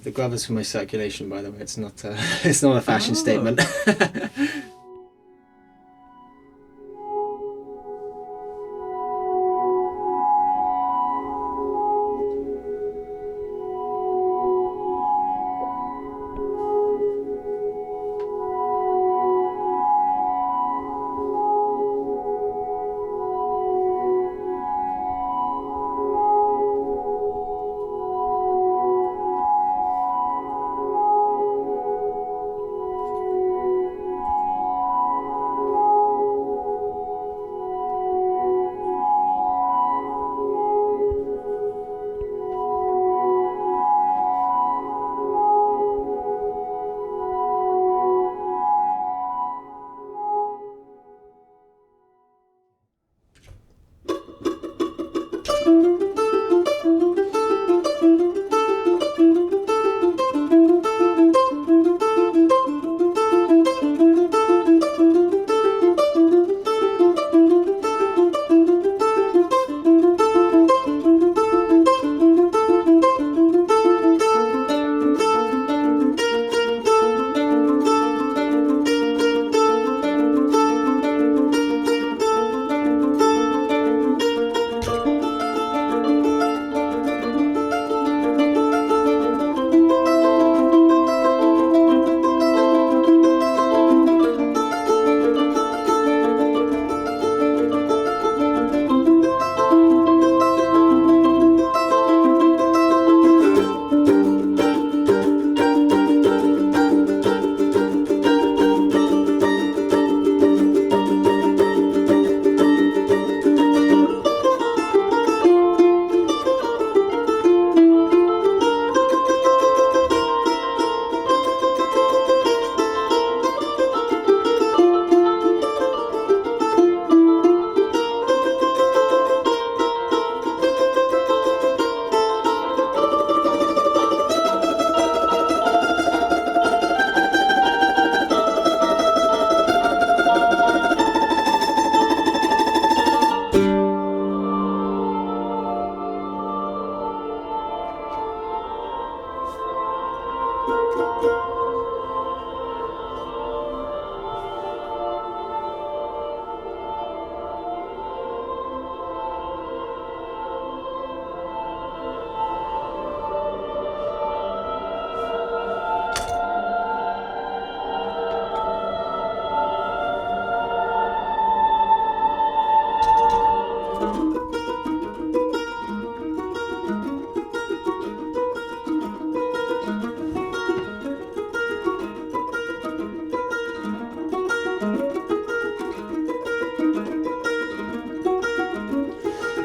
The glove is for my circulation, by the way. It's not it's not a fashion statement.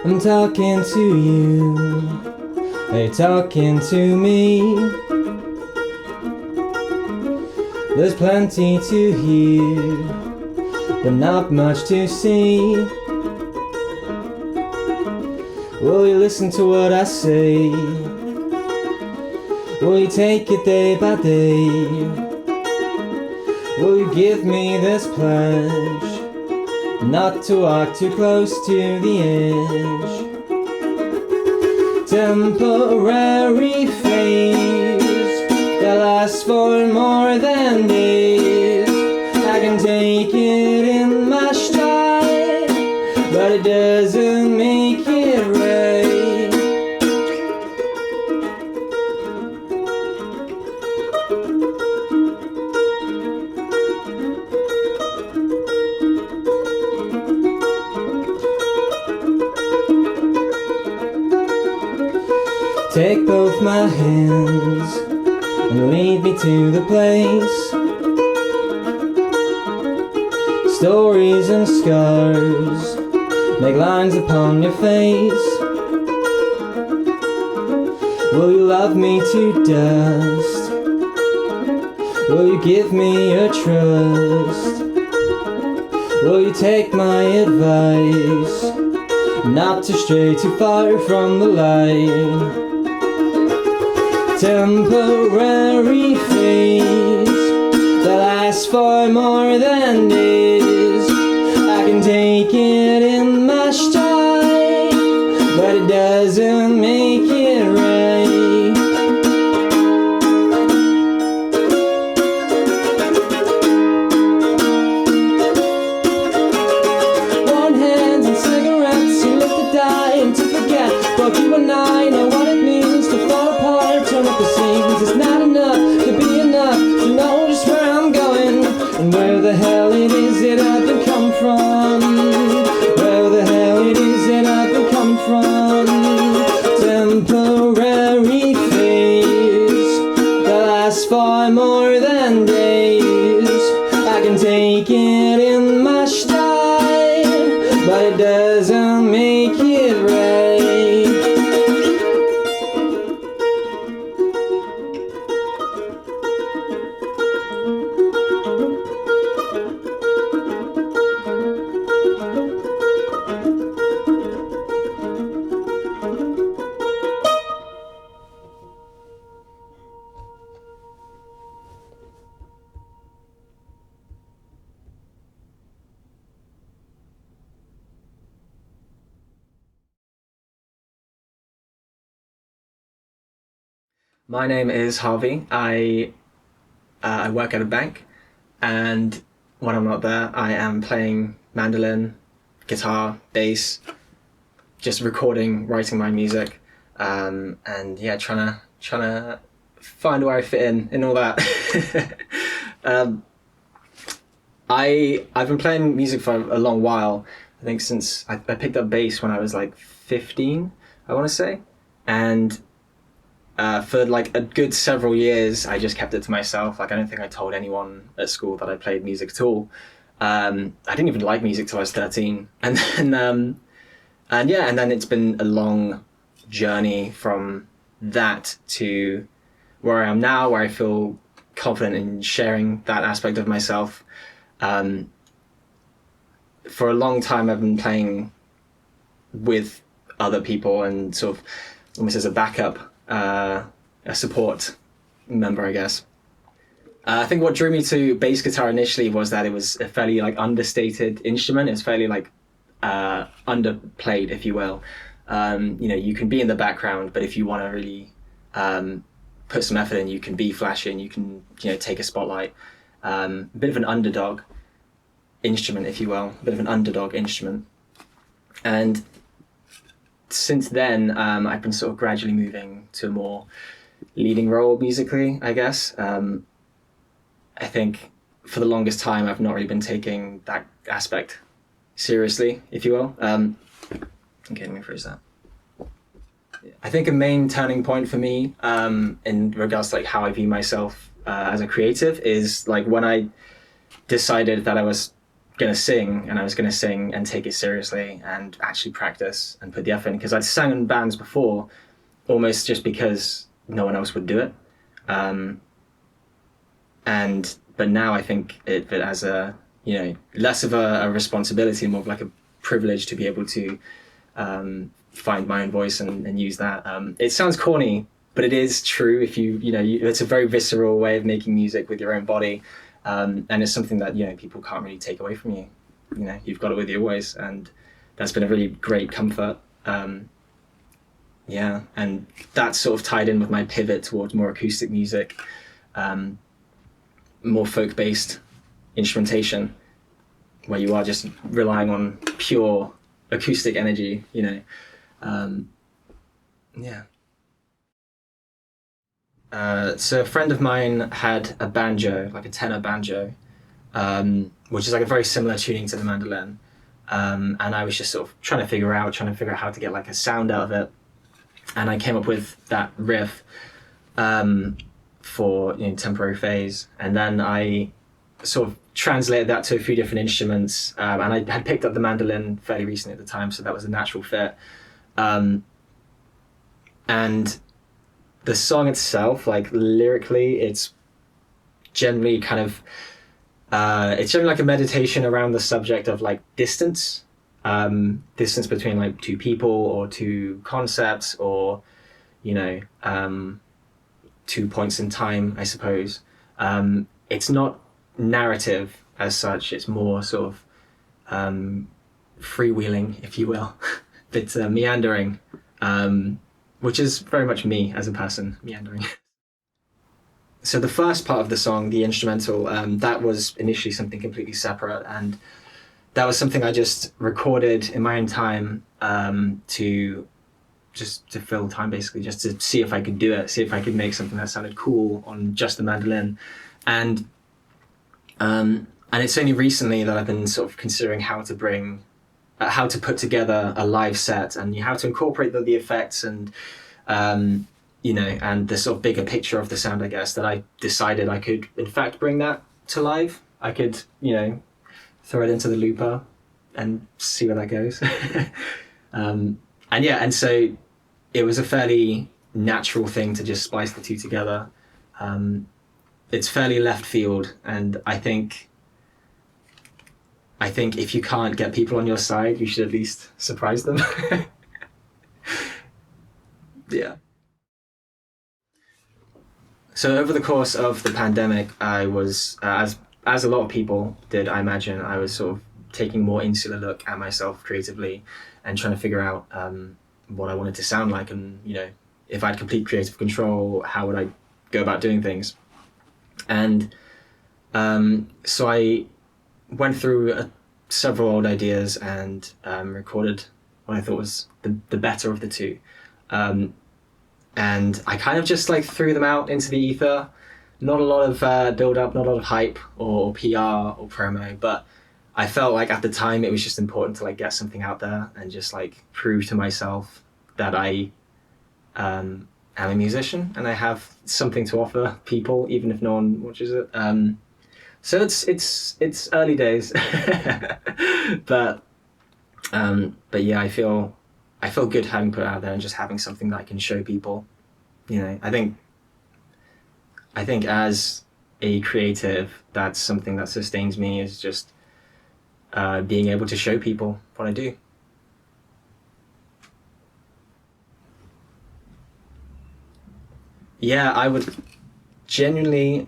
I'm talking to you, are you talking to me? There's plenty to hear, but not much to see. Will you listen to what I say? Will you take it day by day? Will you give me this pledge not to walk too close to the edge? Temporary phase that lasts for more than days. I can take it in my stride, but it doesn't make it right. Take both my hands and lead me to the place. Stories and scars make lines upon your face. Will you love me to dust? Will you give me your trust? Will you take my advice not to stray too far from the light? Temporary phase that lasts for more than days. I can take it in my stride, but it doesn't make it right. last for more than days. I can take it in my stride, but it doesn't make it right. My name is Harvey. I work at a bank, and when I'm not there, I am playing mandolin, guitar, bass, just recording, writing my music, and yeah, trying to find where I fit in all that. I've been playing music for a long while. I think since I picked up bass when I was like 15, I want to say, and for like a good several years, I just kept it to myself. Like, I don't think I told anyone at school that I played music at all. I didn't even like music till I was 13. And then it's been a long journey from that to where I am now, where I feel confident in sharing that aspect of myself. For a long time, I've been playing with other people and sort of almost as a backup, a support member, I guess. I think what drew me to bass guitar initially was that it was a fairly like understated instrument. It's fairly like underplayed, if you will. You can be in the background, but if you want to really put some effort in, you can be flashy and you can take a spotlight. A bit of an underdog instrument, if you will, a bit of an underdog instrument. And since then, I've been sort of gradually moving to a more leading role musically, I guess. I think for the longest time, I've not really been taking that aspect seriously, if you will. Okay, let me phrase that. I think a main turning point for me in regards to like how I view myself as a creative is like when I decided that I was going to sing and take it seriously and actually practice and put the effort in, because I'd sang in bands before almost just because no one else would do it. But now I think it as a, less of a responsibility, more of like a privilege to be able to find my own voice and use that. It sounds corny, but it is true. If it's a very visceral way of making music with your own body. And it's something that, people can't really take away from you. You've got it with your voice, and that's been a really great comfort. And that's sort of tied in with my pivot towards more acoustic music, more folk-based instrumentation, where you are just relying on pure acoustic energy, So a friend of mine had a banjo, like a tenor banjo, which is like a very similar tuning to the mandolin. And I was just sort of trying to figure out how to get like a sound out of it. And I came up with that riff for temporary phase. And then I sort of translated that to a few different instruments. And I had picked up the mandolin fairly recently at the time, so that was a natural fit. And the song itself, like lyrically, it's generally kind of, it's generally like a meditation around the subject of like distance between like two people or two concepts or, two points in time, I suppose. It's not narrative as such, it's more sort of freewheeling, if you will, but meandering. Which is very much me as a person, meandering. So the first part of the song, the instrumental, that was initially something completely separate, and that was something I just recorded in my own time to fill time, basically, just to see if I could do it, see if I could make something that sounded cool on just the mandolin. And it's only recently that I've been sort of considering how to put together a live set and how to incorporate the effects and and the sort of bigger picture of the sound, I guess, that I decided I could, in fact, bring that to live. I could, throw it into the looper and see where that goes. And so it was a fairly natural thing to just splice the two together. It's fairly left field, and I think if you can't get people on your side, you should at least surprise them. Yeah. So over the course of the pandemic, I was, as a lot of people did, I imagine, I was sort of taking a more insular look at myself creatively and trying to figure out what I wanted to sound like, and if I had complete creative control, how would I go about doing things. And so I went through several old ideas and recorded what I thought was the better of the two. And I kind of just like threw them out into the ether. Not a lot of build up, not a lot of hype or PR or promo, but I felt like at the time it was just important to like get something out there and just like prove to myself that I am a musician and I have something to offer people, even if no one watches it. So it's early days, but yeah, I feel good having put it out there and just having something that I can show people. I think as a creative, that's something that sustains me, is just being able to show people what I do. Yeah, I would genuinely,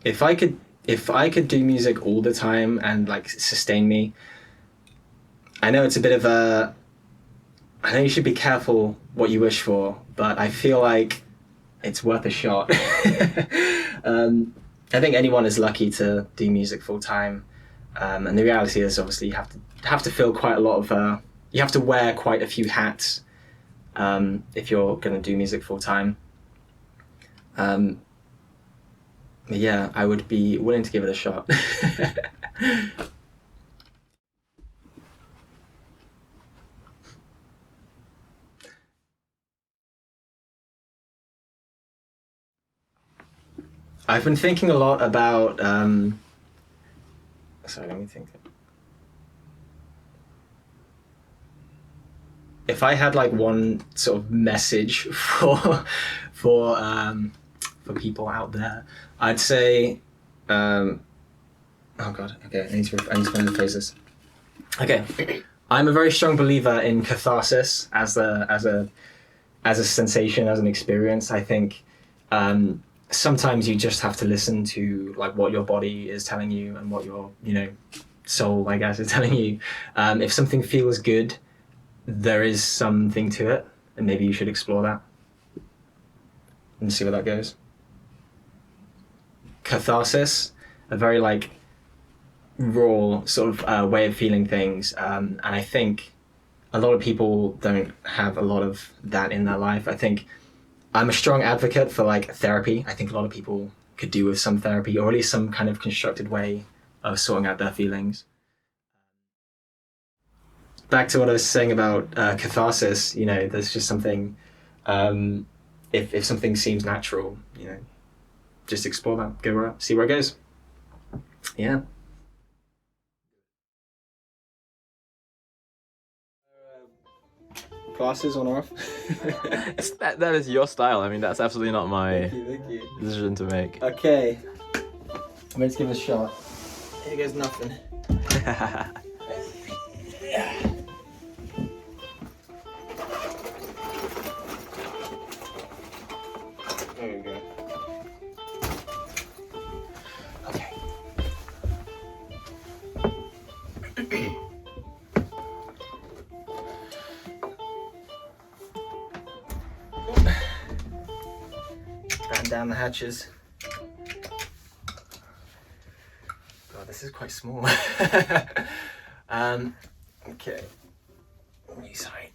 if I could do music all the time and like sustain me. I know it's a bit of I know you should be careful what you wish for, but I feel like it's worth a shot. I think anyone is lucky to do music full time, and the reality is obviously you have to fill quite a lot of. You have to wear quite a few hats if you're going to do music full time. Yeah, I would be willing to give it a shot. I've been thinking a lot about. Sorry, let me think. If I had like one sort of message for people out there, I'd say. Oh God. Okay, I need to rephrase this. Okay, I'm a very strong believer in catharsis as a sensation, as an experience. I think. Sometimes you just have to listen to like what your body is telling you and what your soul, I guess, is telling you. If something feels good, there is something to it, and maybe you should explore that and see where that goes. Catharsis, a very like raw sort of way of feeling things, and I think a lot of people don't have a lot of that in their life. I think I'm a strong advocate for like therapy. I think a lot of people could do with some therapy, or at least some kind of constructed way of sorting out their feelings. Back to what I was saying about catharsis, there's just something, if something seems natural, just explore that, see where it goes. Yeah. Glasses on or off? That is your style. I mean, that's absolutely not my Thank you. decision to make. Okay. Let's give it a shot. Here goes nothing. There we go. Okay. Batten down the hatches. God, this is quite small. Okay. Sorry.